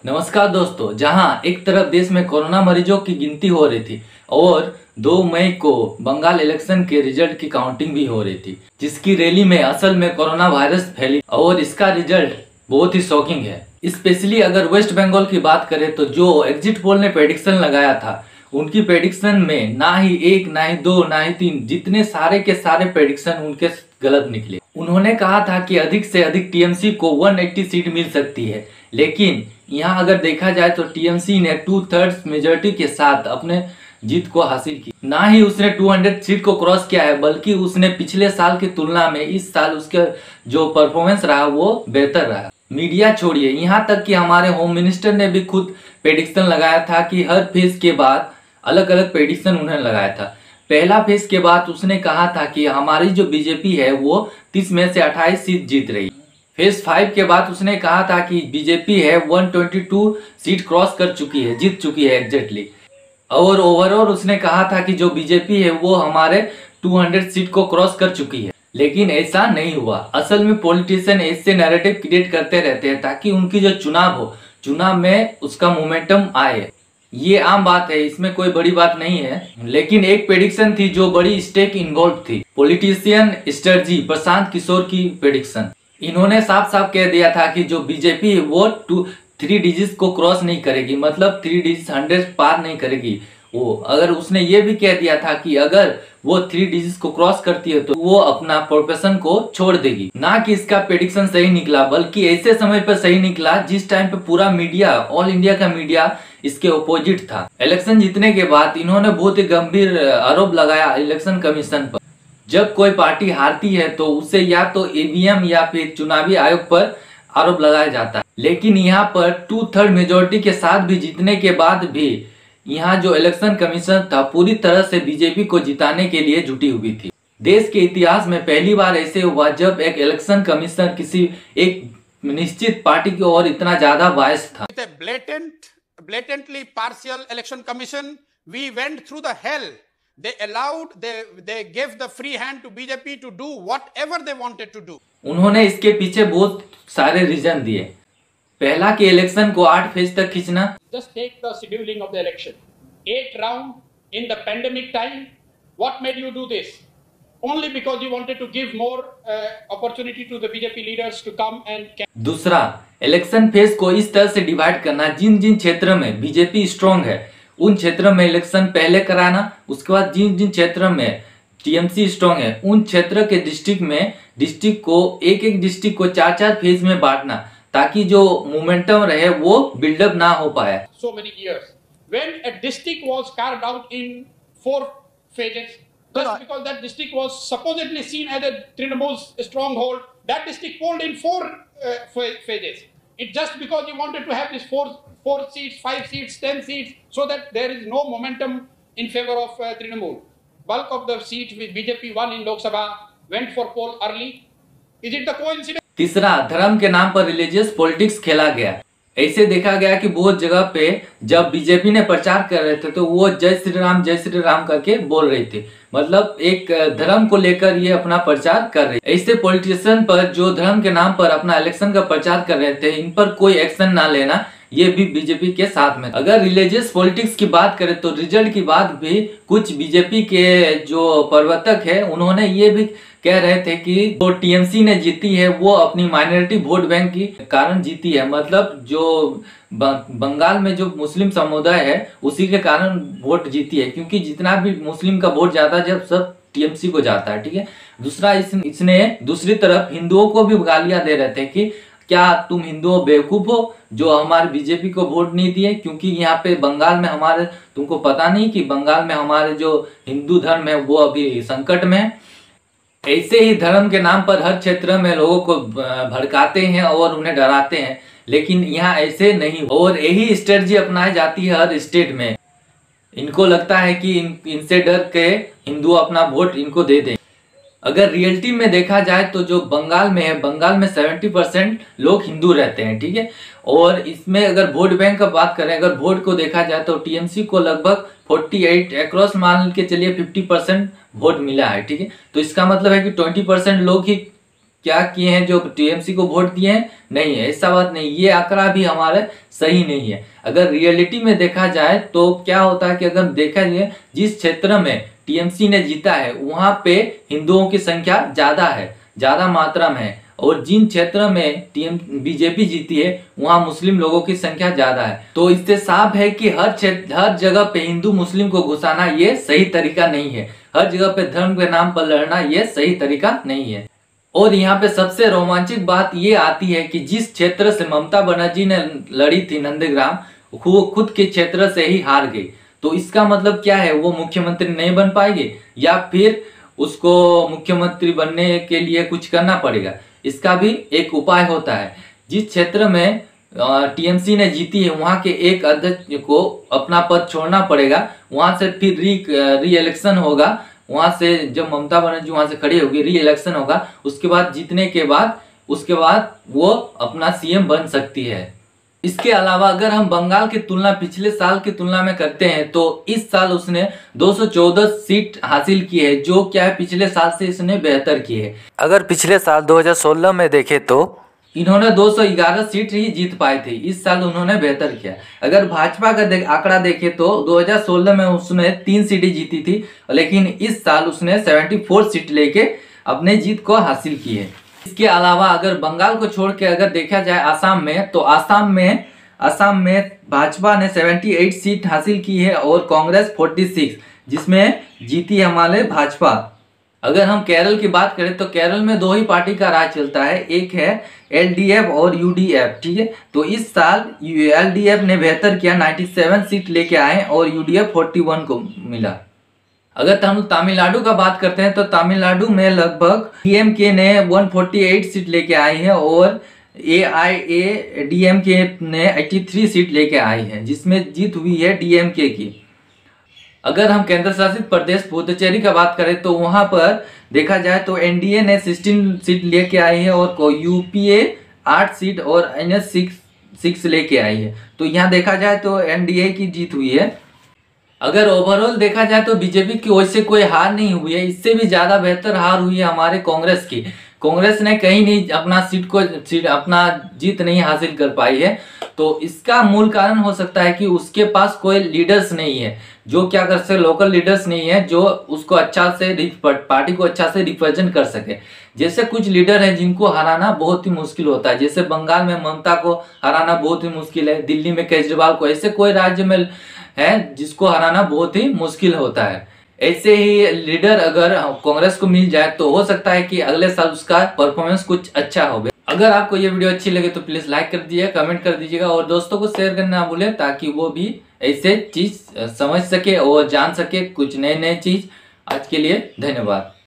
नमस्कार दोस्तों, जहां एक तरफ देश में कोरोना मरीजों की गिनती हो रही थी और 2 मई को बंगाल इलेक्शन के रिजल्ट की काउंटिंग भी हो रही थी, जिसकी रैली में असल में कोरोना वायरस फैली और इसका रिजल्ट बहुत ही शॉकिंग है। स्पेशली अगर वेस्ट बंगाल की बात करें तो जो एग्जिट पोल ने प्रेडिक्शन लगाया था, उनकी प्रेडिक्शन में ना ही 1, ना ही 2, ना ही 3, जितने सारे के सारे प्रेडिक्शन उनके गलत निकले। उन्होंने कहा था कि अधिक से अधिक टीएमसी को 180 सीट मिल सकती है, लेकिन यहाँ अगर देखा जाए तो टीएमसी ने 2/3 मेजोरिटी के साथ अपने जीत को हासिल की। ना ही उसने 200 सीट को क्रॉस किया है, बल्कि उसने पिछले साल की तुलना में इस साल उसका जो परफॉर्मेंस रहा वो बेहतर रहा। मीडिया छोड़िए, यहाँ तक कि हमारे होम मिनिस्टर ने भी खुद प्रेडिक्शन लगाया था कि हर फेज के बाद अलग अलग प्रेडिक्शन उन्होंने लगाया था। पहला फेज के बाद उसने कहा था कि हमारी जो बीजेपी है वो 30 में से 28 सीट जीत रही। फेज 5 के बाद उसने कहा था कि बीजेपी है 122 सीट क्रॉस कर चुकी है, जीत चुकी है एग्जैक्टली। और ओवरऑल उसने कहा था कि जो बीजेपी है वो हमारे 200 सीट को क्रॉस कर चुकी है, लेकिन ऐसा नहीं हुआ। असल में पॉलिटिशियन ऐसे नैरेटिव क्रिएट करते रहते हैं ताकि उनकी जो चुनाव हो, चुनाव में उसका मोमेंटम आए। ये आम बात है, इसमें कोई बड़ी बात नहीं है। लेकिन एक प्रेडिक्शन थी जो बड़ी स्टेक इन्वॉल्व थी, पॉलिटिशियन स्ट्रेटजी प्रशांत किशोर की प्रेडिक्शन। इन्होंने साफ साफ कह दिया था कि जो बीजेपी है वो 3 डिजिट को क्रॉस नहीं करेगी, मतलब 3 डिजिट 100 पार नहीं करेगी वो। अगर उसने ये भी कह दिया था कि अगर वो 3 डिजिट को क्रॉस करती है तो वो अपना प्रोफेशन को छोड़ देगी। ना कि इसका प्रेडिक्शन सही निकला, बल्कि ऐसे समय पर सही निकला जिस टाइम पे पूरा मीडिया, ऑल इंडिया का मीडिया इसके ऑपोजिट था। इलेक्शन जीतने के बाद इन्होंने बहुत ही गंभीर आरोप लगाया इलेक्शन कमीशन पर। जब कोई पार्टी हारती है तो उसे या तो ईवीएम या फिर चुनावी आयोग पर आरोप लगाया जाता है, लेकिन यहाँ पर 2/3 मेजोरिटी के साथ भी जीतने के बाद भी यहाँ जो इलेक्शन कमीशन था पूरी तरह से बीजेपी को जिताने के लिए जुटी हुई थी। देश के इतिहास में पहली बार ऐसे हुआ जब एक इलेक्शन कमीशन किसी एक निश्चित पार्टी की ओर इतना ज्यादा बायस था। Blatantly partial election commission, we went through the hell. They gave the free hand to BJP to do whatever they wanted to do. उन्होंने इसके पीछे बहुत सारे रीजन दिए। पहला कि इलेक्शन को 8 फेज तक खींचना। Just take the scheduling of the election. 8 round in the pandemic time. What made you do this? Only because you wanted to give more opportunity to the BJP leaders to come and. दूसरा, election phase को इस तरह से divide करना, जिन जिन क्षेत्र में BJP strong है उन क्षेत्रों में इलेक्शन पहले कराना, उसके बाद जिन जिन क्षेत्रों में टीएमसी स्ट्रॉन्ग है उन क्षेत्र के डिस्ट्रिक्ट को एक डिस्ट्रिक्ट को 4 फेज में बांटना, ताकि जो मोमेंटम रहे वो बिल्डअप ना हो पाए। So many years when a district was carved out in 4 phases, just because that district was supposedly seen as a Trinamool's stronghold, that district polled in 4 phases. It just because you wanted to have this 4 seats, 5 seats, 10 seats, so that there is no momentum in favor of Trinamool. Bulk of the seats which BJP won in Lok Sabha went for poll early. Is it the coincidence? तीसरा, धर्म के नाम पर religious politics खेला गया। ऐसे देखा गया कि बहुत जगह पे जब बीजेपी ने प्रचार कर रहे थे तो वो जय श्री राम करके बोल रही थी, मतलब एक धर्म को लेकर ये अपना प्रचार कर रही। ऐसे पॉलिटिशियन पर जो धर्म के नाम पर अपना इलेक्शन का प्रचार कर रहे थे, इन पर कोई एक्शन ना लेना, ये भी बीजेपी के साथ में। अगर रिलीजियस पॉलिटिक्स की बात करें तो रिजल्ट की बात भी कुछ बीजेपी के जो प्रवर्तक है उन्होंने ये भी कह रहे थे कि जो टीएमसी ने जीती है वो अपनी माइनॉरिटी वोट बैंक के कारण जीती है, मतलब जो बंगाल में जो मुस्लिम समुदाय है उसी के कारण वोट जीती है, क्योंकि जितना भी मुस्लिम का वोट जाता है जब सब टीएमसी को जाता है। ठीक है। दूसरा, इसने दूसरी तरफ हिंदुओं को भी गालियां दे रहे थे कि क्या तुम हिंदुओं बेवकूफ हो जो हमारे बीजेपी को वोट नहीं दिए, क्योंकि यहाँ पे बंगाल में हमारे, तुमको पता नहीं कि बंगाल में हमारे जो हिंदू धर्म है वो अभी संकट में है। ऐसे ही धर्म के नाम पर हर क्षेत्र में लोगों को भड़काते हैं और उन्हें डराते हैं, लेकिन यहाँ ऐसे नहीं। और यही स्ट्रेटजी अपनाई जाती है हर स्टेट में। इनको लगता है कि इनसे डर के हिंदू अपना वोट इनको दे दें। अगर रियलिटी में देखा जाए तो जो बंगाल में है, बंगाल में 70% लोग हिंदू रहते हैं। ठीक है। और इसमें अगर वोट बैंक का बात करें, अगर वोट को देखा जाए तो टीएमसी को लगभग 48 अक्रॉस मान के चलिए 50% वोट मिला है। ठीक है। तो इसका मतलब है कि 20% लोग ही क्या किए हैं जो टीएमसी को वोट दिए हैं? नहीं है, ऐसा बात नहीं। ये आंकड़ा भी हमारे सही नहीं है। अगर रियलिटी में देखा जाए तो क्या होता है कि अगर देखा जाए जिस क्षेत्र में टीएमसी ने जीता है वहां पे हिंदुओं की संख्या ज्यादा है, ज्यादा मात्रा में है, और जिन क्षेत्र में बीजेपी जीती है वहां मुस्लिम लोगों की संख्या ज्यादा है। तो इससे साफ है कि हर जगह पे हिंदू मुस्लिम को घुसाना ये सही तरीका नहीं है। हर जगह पे धर्म के नाम पर लड़ना ये सही तरीका नहीं है। और यहाँ पे सबसे रोमांचक बात ये आती है कि जिस क्षेत्र से ममता बनर्जी ने लड़ी थी नंदग्राम, वो खुद के क्षेत्र से ही हार गई। तो इसका मतलब क्या है? वो मुख्यमंत्री नहीं बन पाएंगे या फिर उसको मुख्यमंत्री बनने के लिए कुछ करना पड़ेगा? इसका भी एक उपाय होता है। जिस क्षेत्र में टीएमसी ने जीती है वहां के एक अध्यक्ष को अपना पद छोड़ना पड़ेगा, वहां से फिर री इलेक्शन होगा। वहां से जब ममता बनर्जी वहां से खड़ी होगी, री इलेक्शन होगा, उसके बाद जीतने के बाद वो अपना सीएम बन सकती है। इसके अलावा अगर हम बंगाल की तुलना पिछले साल की तुलना में करते हैं तो इस साल उसने 214 सीट हासिल की है, जो क्या है पिछले साल से इसने बेहतर की है। अगर पिछले साल 2016 में देखे तो इन्होंने 211 सीट ही जीत पाए थे, इस साल उन्होंने बेहतर किया। अगर भाजपा का आंकड़ा देखे तो 2016 में उसने 3 सीटें जीती थी, लेकिन इस साल उसने 74 सीट लेके अपने जीत को हासिल की है। इसके अलावा अगर बंगाल को छोड़ के अगर देखा जाए आसाम में, तो आसाम में भाजपा ने 78 सीट हासिल की है और कांग्रेस 46, जिसमें जीती हमारे भाजपा। अगर हम केरल की बात करें तो केरल में 2 ही पार्टी का राज चलता है, एक है एलडीएफ और यूडीएफ, ठीक है। तो इस साल एलडीएफ ने बेहतर किया, 97 सीट लेके आए और यूडीएफ 41 को मिला। अगर हम तमिलनाडु का बात करते हैं तो तमिलनाडु में लगभग डीएमके ने 148 सीट लेके आई है और एआईएडीएमके ने 83 सीट लेके आई है, जिसमें जीत हुई है डीएमके की। अगर हम केंद्र शासित प्रदेश पुदुचेरी का बात करें तो वहां पर देखा जाए तो एनडीए ने 16 सीट लेके आई है और यूपीए 8 सीट और एनएस 6 लेके आई है। तो यहाँ देखा जाए तो एनडीए की जीत हुई है। अगर ओवरऑल देखा जाए तो बीजेपी की ओर से कोई हार नहीं हुई है, इससे भी ज्यादा बेहतर हार हुई है हमारे कांग्रेस की। कांग्रेस ने कहीं नहीं अपना जीत नहीं हासिल कर पाई है। तो इसका मूल कारण हो सकता है कि उसके पास कोई लीडर्स नहीं है, जो क्या कर सके, लोकल लीडर्स नहीं है जो उसको अच्छा से पार्टी को अच्छा से रिप्रेजेंट कर सके। जैसे कुछ लीडर हैं जिनको हराना बहुत ही मुश्किल होता है, जैसे बंगाल में ममता को हराना बहुत ही मुश्किल है, दिल्ली में केजरीवाल को, ऐसे कोई राज्य में है जिसको हराना बहुत ही मुश्किल होता है। ऐसे ही लीडर अगर कांग्रेस को मिल जाए तो हो सकता है कि अगले साल उसका परफॉर्मेंस कुछ अच्छा हो। अगर आपको ये वीडियो अच्छी लगे तो प्लीज लाइक कर दीजिएगा, कमेंट कर दीजिएगा और दोस्तों को शेयर करना ना भूलें, ताकि वो भी ऐसे चीज समझ सके और जान सके कुछ नए चीज। आज के लिए धन्यवाद।